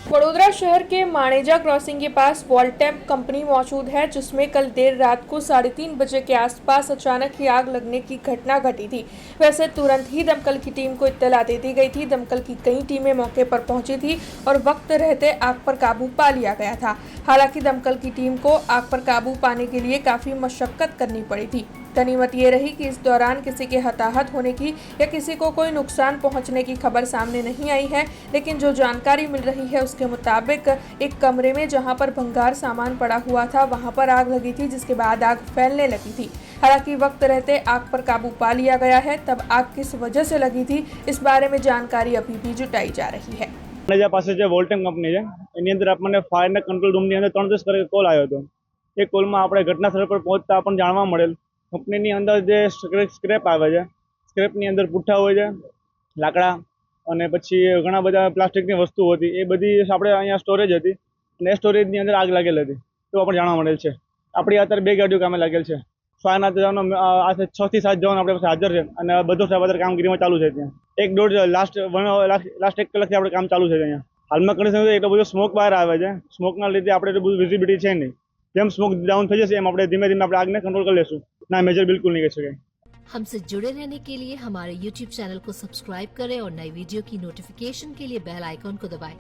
वडोदरा शहर के माणेजा क्रॉसिंग के पास वॉल्टेम कंपनी मौजूद है, जिसमें कल देर रात को 3:30 बजे के आसपास अचानक ही आग लगने की घटना घटी थी। वैसे तुरंत ही दमकल की टीम को इत्तला दे दी गई थी। दमकल की कई टीमें मौके पर पहुंची थी और वक्त रहते आग पर काबू पा लिया गया था। हालांकि दमकल की टीम को आग पर काबू पाने के लिए काफी मशक्कत करनी पड़ी थी। गनीमत ये रही कि इस दौरान किसी के हताहत होने की या किसी को कोई नुकसान पहुंचने की खबर सामने नहीं आई है, लेकिन जो जानकारी मिल रही है उसके मुताबिक एक कमरे में जहां पर भंगार सामान पड़ा हुआ था, वहां पर आग लगी थी, जिसके बाद आग फैलने लगी थी। हालांकि वक्त रहते आग पर काबू पा लिया गया है। तब आग किस वजह से लगी थी, इस बारे में जानकारी अभी भी जुटाई जा रही है। માણેજા પાસે જે વોલ્ટેમ કંપની છે એની અંદર આપણને ફાયરના કંટ્રોલ રૂમની અંદર 3 દિવસ કરીને કોલ આવ્યો હતો। એ કોલમાં આપણે ઘટના સ્થળ પર પહોંચતા આપણને જાણવા મળેલ કંપનીની અંદર જે સ્ક્રેપ આવે છે, સ્ક્રેપની અંદર પુઠ્ઠા હોય છે, લાકડા અને પછી ઘણા બધા પ્લાસ્ટિકની વસ્તુઓ હતી, એ બધી આપણે અહીંયા સ્ટોરેજ હતી અને એ સ્ટોરેજની અંદર આગ લાગેલ હતી એવું આપણને જાણવા મળેલ છે। આપણી અત્યારે 2 ગાડીઓ કામે લાગેલ છે। ફાયરના જવાનો આ 6 થી 7 જવાનો આપણે પાસે હાજર છે અને બધો સાહેબ અત્યારે કામગીરીમાં ચાલુ છે। ત્યાં 1.5 લાસ્ટ 1 કલાકથી આપણે કામ ચાલુ છે। અહીંયા હાલમાં કન્ડિશન એટલો બધો સ્મોક બહાર આવે છે, સ્મોકના લીધે આપણે એટલું બધું વિઝિબિલિટી છે નહીં। જેમ સ્મોક डाउन થઈ જશે એમ આપણે ધીમે ધીમે આપણે આગને કંટ્રોલ કરી લેશું। ના મેજર बिल्कुल नहीं कर सके। हमसे जुड़े रहने के लिए हमारे YouTube चैनल को सब्सक्राइब करें और नई वीडियो की नोटिफिकेशन के लिए बेल आइकॉन को दबाएं।